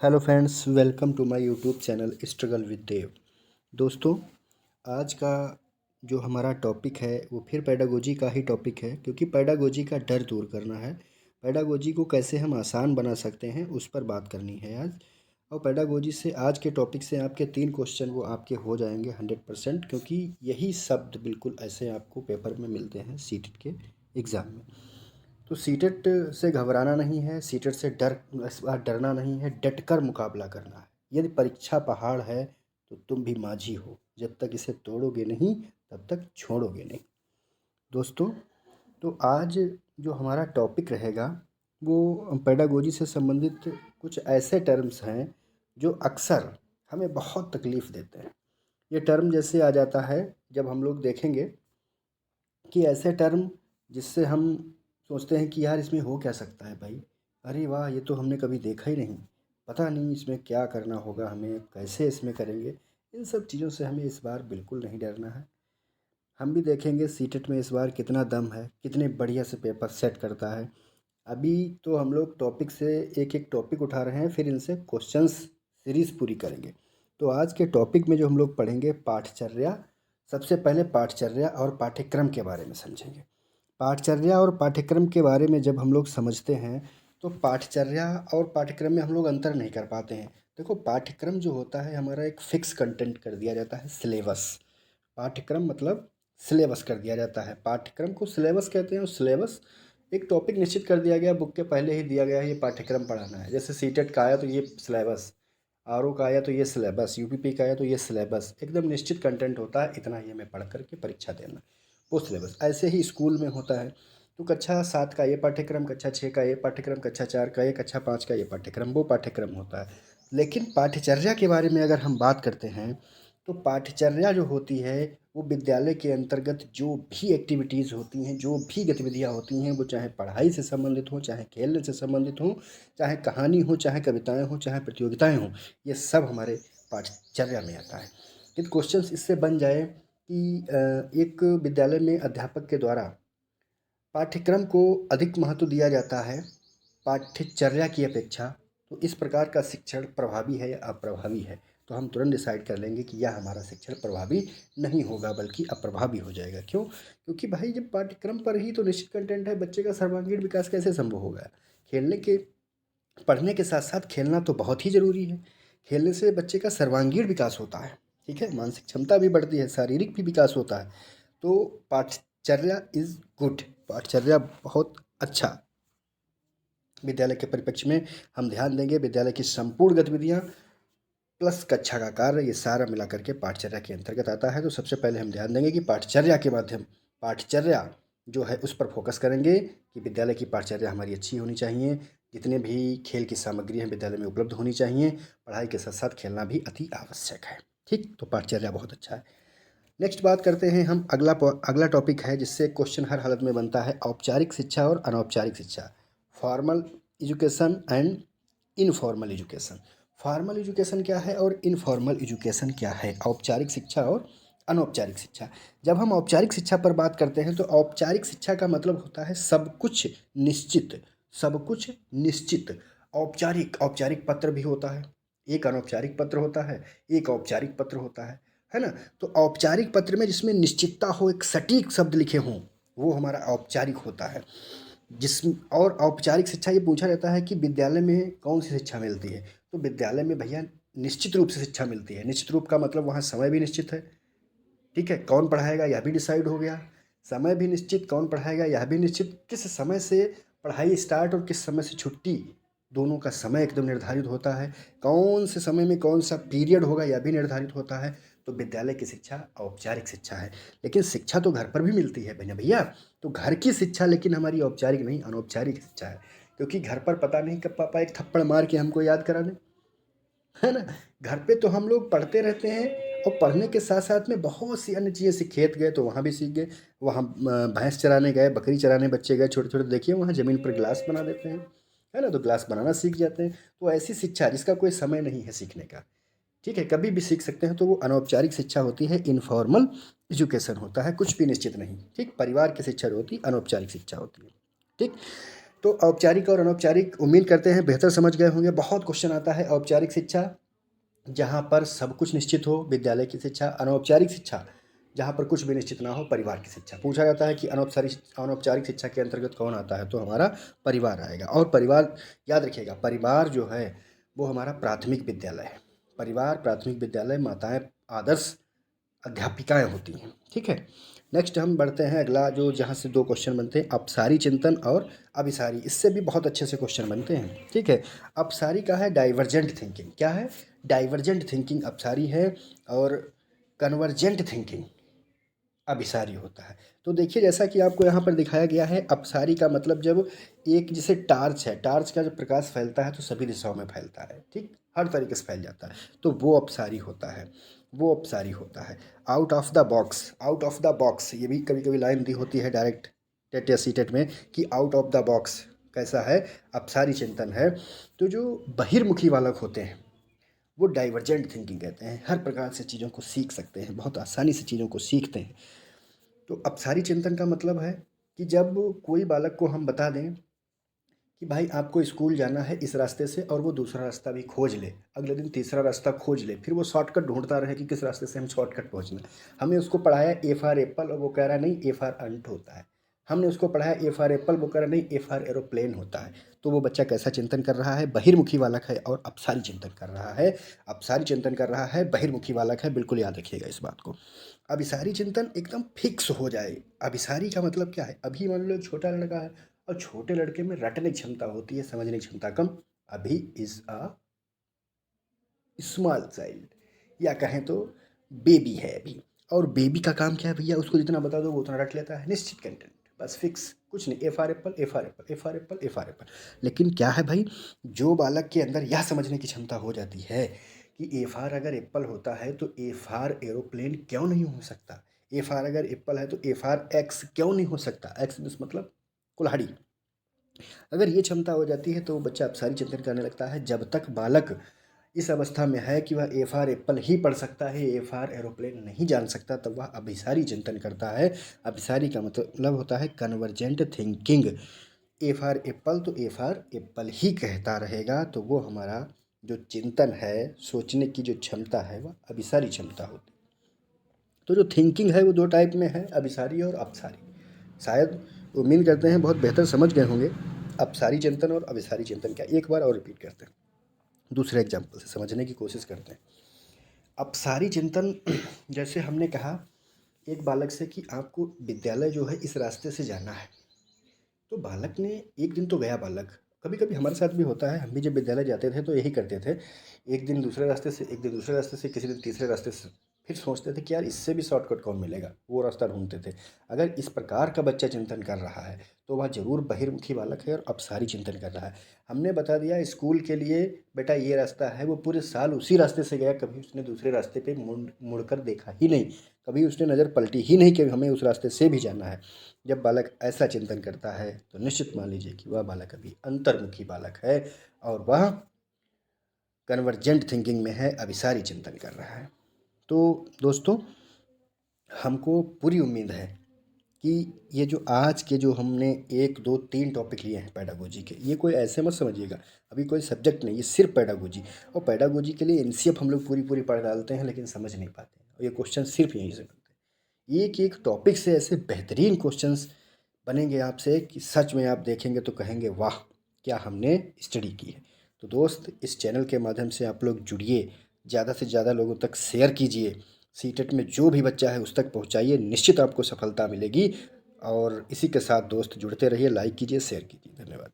Hello friends, welcome to my YouTube channel struggle with Dev. दोस्तों, आज का जो हमारा टॉपिक है वो फिर पेडागोजी का ही टॉपिक है, क्योंकि पेडागोजी का डर दूर करना है। पेडागोजी को कैसे हम आसान बना सकते हैं उस पर बात करनी है आज। और पेडागोजी से आज के टॉपिक से आपके 3 क्वेश्चन वो आपके हो जाएंगे 100%, क्योंकि यही शब्द बिल्कुल ऐसे आपको पेपर में मिलते हैं सीटेट के एग्ज़ाम में। तो सीटेट से घबराना नहीं है, सीटेट से इस बार डरना नहीं है, डटकर मुकाबला करना है। यदि परीक्षा पहाड़ है तो तुम भी माझी हो, जब तक इसे तोड़ोगे नहीं तब तक छोड़ोगे नहीं। दोस्तों, तो आज जो हमारा टॉपिक रहेगा वो पेडागोजी से संबंधित कुछ ऐसे टर्म्स हैं जो अक्सर हमें बहुत तकलीफ़ देते हैं। ये टर्म जैसे आ जाता है जब हम लोग देखेंगे कि ऐसे टर्म जिससे हम सोचते हैं कि यार इसमें हो क्या सकता है भाई, अरे वाह ये तो हमने कभी देखा ही नहीं, पता नहीं इसमें क्या करना होगा, हमें कैसे इसमें करेंगे। इन सब चीज़ों से हमें इस बार बिल्कुल नहीं डरना है। हम भी देखेंगे सीटेट में इस बार कितना दम है, कितने बढ़िया से पेपर सेट करता है। अभी तो हम लोग टॉपिक से एक एक टॉपिक उठा रहे हैं, फिर इनसे क्वेश्चंस सीरीज़ पूरी करेंगे। तो आज के टॉपिक में जो हम लोग पढ़ेंगे पाठचर्या। सबसे पहले पाठचर्या और पाठ्यक्रम के बारे में समझेंगे। पाठचर्या और पाठ्यक्रम के बारे में जब हम लोग समझते हैं तो पाठचर्या और पाठ्यक्रम में हम लोग अंतर नहीं कर पाते हैं। देखो, पाठ्यक्रम जो होता है हमारा एक फ़िक्स कंटेंट कर दिया जाता है, सिलेबस। पाठ्यक्रम मतलब सिलेबस कर दिया जाता है, पाठ्यक्रम को सिलेबस कहते हैं। और सिलेबस एक टॉपिक निश्चित कर दिया गया, बुक के पहले ही दिया गया है ये पाठ्यक्रम पढ़ाना है। जैसे सीटेट का आया तो ये सिलेबस, आरओ का आया तो ये सिलेबस, यूपीपी का आया तो ये सिलेबस, एकदम निश्चित कंटेंट होता है, इतना ही हमें पढ़ करके परीक्षा देना, वो सिलेबस। ऐसे ही स्कूल में होता है। तो कक्षा 7 का ये पाठ्यक्रम, कक्षा 6 का ये पाठ्यक्रम, कक्षा 4 का ये, कक्षा 5 का ये पाठ्यक्रम, वो पाठ्यक्रम होता है। लेकिन पाठ्यचर्या के बारे में अगर हम बात करते हैं तो पाठ्यचर्या जो होती है वो विद्यालय के अंतर्गत जो भी एक्टिविटीज़ होती हैं, जो भी गतिविधियाँ होती हैं, वो चाहे पढ़ाई से संबंधित हो, चाहे खेलने से संबंधित हो, चाहे कहानी हो, चाहे कविताएं हो, चाहे प्रतियोगिताएं हों, ये सब हमारे पाठ्यचर्या में आता है। यदि क्वेश्चंस इससे बन जाए कि एक विद्यालय में अध्यापक के द्वारा पाठ्यक्रम को अधिक महत्व दिया जाता है पाठ्यचर्या की अपेक्षा, तो इस प्रकार का शिक्षण प्रभावी है या अप्रभावी है, तो हम तुरंत डिसाइड कर लेंगे कि यह हमारा शिक्षण प्रभावी नहीं होगा बल्कि अप्रभावी हो जाएगा। क्यों? क्योंकि भाई जब पाठ्यक्रम पर ही तो निश्चित कंटेंट है, बच्चे का सर्वांगीण विकास कैसे संभव होगा? खेलने के पढ़ने के साथ साथ खेलना तो बहुत ही ज़रूरी है। खेलने से बच्चे का सर्वांगीण विकास होता है, ठीक है, मानसिक क्षमता भी बढ़ती है, शारीरिक भी विकास होता है। तो पाठचर्या इज़ गुड, पाठचर्या बहुत अच्छा। विद्यालय के परिप्रेक्ष्य में हम ध्यान देंगे विद्यालय की संपूर्ण गतिविधियाँ प्लस कक्षा का कार्य, ये सारा मिला करके पाठचर्या के अंतर्गत आता है। तो सबसे पहले हम ध्यान देंगे कि पाठचर्या जो है उस पर फोकस करेंगे कि विद्यालय की पाठचर्या हमारी अच्छी होनी चाहिए। जितने भी खेल की सामग्री हैं विद्यालय में उपलब्ध होनी चाहिए। पढ़ाई के साथ साथ खेलना भी अति आवश्यक है। ठीक, तो पाठचर्या बहुत अच्छा है। नेक्स्ट बात करते हैं हम, अगला टॉपिक है जिससे क्वेश्चन हर हालत में बनता है, औपचारिक शिक्षा और अनौपचारिक शिक्षा। Formal education and informal education. Formal education क्या है और इनफॉर्मल एजुकेशन क्या है? औपचारिक शिक्षा और अनौपचारिक शिक्षा। जब हम औपचारिक शिक्षा पर बात करते हैं तो औपचारिक शिक्षा का मतलब होता है सब कुछ निश्चित, सब कुछ निश्चित। औपचारिक पत्र भी होता है, एक अनौपचारिक पत्र होता है, एक औपचारिक पत्र होता है ना? तो औपचारिक पत्र में जिसमें निश्चितता हो, एक सटीक शब्द लिखे हों, वो हमारा औपचारिक होता है। जिस और औपचारिक शिक्षा ये पूछा जाता है कि विद्यालय में कौन सी शिक्षा मिलती है, तो विद्यालय में भैया निश्चित रूप से शिक्षा मिलती है। निश्चित रूप का मतलब वहाँ समय भी निश्चित है, ठीक है, कौन पढ़ाएगा यह भी डिसाइड हो गया, समय भी निश्चित, कौन पढ़ाएगा यह भी निश्चित, किस समय से पढ़ाई स्टार्ट और किस समय से छुट्टी, दोनों का समय एकदम निर्धारित होता है। कौन से समय में कौन सा पीरियड होगा यह भी निर्धारित होता है। तो विद्यालय की शिक्षा औपचारिक शिक्षा है। लेकिन शिक्षा तो घर पर भी मिलती है भैया भैया, तो घर की शिक्षा लेकिन हमारी औपचारिक नहीं अनौपचारिक शिक्षा है। क्योंकि घर पर पता नहीं कब पापा एक थप्पड़ मार के हमको याद करा दें, है ना? घर पे तो हम लोग पढ़ते रहते हैं और पढ़ने के साथ साथ में बहुत सी अन्य चीज़ें सीख, खेत गए तो वहाँ भी सीख गए, वहाँ भैंस चराने गए, बकरी चराने बच्चे गए छोटे छोटे, देखिए वहाँ ज़मीन पर गिलास बना देते हैं, है ना? तो गिलास बनाना सीख जाते हैं। तो ऐसी शिक्षा जिसका कोई समय नहीं है सीखने का, ठीक है, कभी भी सीख सकते हैं, तो वो अनौपचारिक शिक्षा होती है, इनफॉर्मल एजुकेशन होता है, कुछ भी निश्चित नहीं। ठीक, परिवार की शिक्षा जो होती है अनौपचारिक शिक्षा होती है। ठीक, तो औपचारिक और अनौपचारिक उम्मीद करते हैं बेहतर समझ गए होंगे। बहुत क्वेश्चन आता है औपचारिक शिक्षा जहाँ पर सब कुछ निश्चित हो, विद्यालय की शिक्षा। अनौपचारिक शिक्षा जहाँ पर कुछ भी निश्चित ना हो, परिवार की शिक्षा। पूछा जाता है कि अनौपचारिक शिक्षा के अंतर्गत कौन आता है, तो हमारा परिवार आएगा। और परिवार याद रखिएगा, परिवार जो है वो हमारा प्राथमिक विद्यालय है। परिवार प्राथमिक विद्यालय, माताएं आदर्श अध्यापिकाएं होती हैं। ठीक है, नेक्स्ट हम बढ़ते हैं अगला, जो जहाँ से 2 क्वेश्चन बनते हैं, अपसारी चिंतन और अभिसारी। इससे भी बहुत अच्छे से क्वेश्चन बनते हैं। ठीक है, अपसारी का है डाइवर्जेंट थिंकिंग। क्या है? डाइवर्जेंट थिंकिंग अपसारी है, और कन्वर्जेंट थिंकिंग अभिसारी होता है। तो देखिए, जैसा कि आपको यहाँ पर दिखाया गया है, अपसारी का मतलब जब एक जैसे टार्च है, टार्च का जब प्रकाश फैलता है तो सभी दिशाओं में फैलता है। ठीक, हर तरीके से फैल जाता है, तो वो अपसारी होता है, वो अपसारी होता है। Out of the box, out of the box, ये भी कभी कभी लाइन दी होती है डायरेक्ट टेट या सीटेट में कि आउट ऑफ द बॉक्स कैसा है, अपसारी चिंतन है। तो जो बहिर्मुखी बालक होते हैं वो डाइवर्जेंट थिंकिंग कहते हैं। हर प्रकार से चीज़ों को सीख सकते हैं, बहुत आसानी से चीज़ों को सीखते हैं। तो अपसारी चिंतन का मतलब है कि जब कोई बालक को हम बता दें कि भाई आपको स्कूल जाना है इस रास्ते से, और वो दूसरा रास्ता भी खोज ले, अगले दिन तीसरा रास्ता खोज ले, फिर वो शॉर्टकट ढूंढता रहे कि किस रास्ते से हम शॉर्टकट पहुँचना है। हमने उसको पढ़ाया ए फॉर एप्पल और वो कह रहा नहीं ए फॉर अंट होता है। हमने उसको पढ़ाया ए फॉर एप्पल, वो कह रहा नहीं ए फॉर एरोप्लेन होता है। तो वो बच्चा कैसा चिंतन कर रहा है? बहिर्मुखी बालक है और अपसारी चिंतन कर रहा है। अपसारी चिंतन कर रहा है, बहिर्मुखी बालक है। बिल्कुल याद रखिएगा इस बात को। अभिसारी चिंतन एकदम फिक्स हो जाए। अभिसारी का मतलब क्या है? अभी मान लो एक छोटा लड़का है और छोटे लड़के में रटने की क्षमता होती है, समझने की क्षमता कम। अभी इज अ स्मॉल चाइल्ड, या कहें तो बेबी है अभी। और बेबी का काम क्या है भैया? उसको जितना बता दो वो उतना रट लेता है, निश्चित कंटेंट, बस फिक्स, कुछ नहीं। A for Apple, A for Apple, A for Apple, A for Apple. लेकिन क्या है भाई, जो बालक के अंदर यह समझने की क्षमता हो जाती है कि ए फॉर अगर एप्पल होता है तो ए फॉर एरोप्लेन क्यों नहीं हो सकता, ए फॉर अगर एप्पल है तो ए फॉर एक्स क्यों नहीं हो सकता, एक्स मतलब कुल्हाड़ी। अगर ये क्षमता हो जाती है तो वो बच्चा अपसारी चिंतन करने लगता है। जब तक बालक इस अवस्था में है कि वह ए फॉर एप्पल ही पढ़ सकता है, ए फॉर एरोप्लेन नहीं जान सकता, तब वह अभिसारी चिंतन करता है। अभिसारी का मतलब होता है convergent thinking. A for Apple तो ए फॉर एप्पल ही कहता रहेगा, तो वो हमारा जो चिंतन है, सोचने की जो क्षमता है, वह अभिसारी क्षमता होती है। तो जो थिंकिंग है वो 2 टाइप में है, अभिसारी और अपसारी। शायद उम्मीद करते हैं बहुत बेहतर समझ गए होंगे अपसारी चिंतन और अभिसारी चिंतन क्या। एक बार और रिपीट करते हैं, दूसरे एग्जाम्पल से समझने की कोशिश करते हैं। अपसारी चिंतन जैसे हमने कहा एक बालक से कि आपको विद्यालय जो है इस रास्ते से जाना है, तो बालक ने एक दिन तो गया बालक। कभी कभी हमारे साथ भी होता है, हम भी जब विद्यालय जाते थे तो यही करते थे, एक दिन दूसरे रास्ते से, एक दिन दूसरे रास्ते से, किसी दिन तीसरे रास्ते से, फिर सोचते थे कि यार इससे भी शॉर्टकट कौन मिलेगा, वो रास्ता ढूंढते थे। अगर इस प्रकार का बच्चा चिंतन कर रहा है तो वह जरूर बहिर्मुखी बालक है और अपसारी चिंतन कर रहा है। हमने बता दिया स्कूल के लिए बेटा ये रास्ता है, वो पूरे साल उसी रास्ते से गया, कभी उसने दूसरे रास्ते पे मुड़कर देखा ही नहीं, कभी उसने नज़र पलटी ही नहीं कि हमें उस रास्ते से भी जाना है। जब बालक ऐसा चिंतन करता है तो निश्चित मान लीजिए कि वह बालक अभी अंतर्मुखी बालक है और वह कन्वर्जेंट थिंकिंग में है, अभिसारी चिंतन कर रहा है। तो दोस्तों, हमको पूरी उम्मीद है कि ये जो आज के जो हमने 1 2 3 टॉपिक लिए हैं पेडागोजी के, ये कोई ऐसे मत समझिएगा अभी कोई सब्जेक्ट नहीं, ये सिर्फ पेडागोजी। और पेडागोजी के लिए एनसीएफ हम लोग पूरी पूरी पढ़ डालते हैं लेकिन समझ नहीं पाते हैं, और ये क्वेश्चन सिर्फ यहीं से बनते हैं। एक एक टॉपिक से ऐसे बेहतरीन क्वेश्चंस बनेंगे आपसे कि सच में आप देखेंगे तो कहेंगे वाह क्या हमने स्टडी की है। तो दोस्त, इस चैनल के माध्यम से आप लोग जुड़िए, ज़्यादा से ज़्यादा लोगों तक शेयर कीजिए, सीटेट में जो भी बच्चा है उस तक पहुंचाइए, निश्चित आपको सफलता मिलेगी। और इसी के साथ दोस्त जुड़ते रहिए, लाइक कीजिए, शेयर कीजिए। धन्यवाद।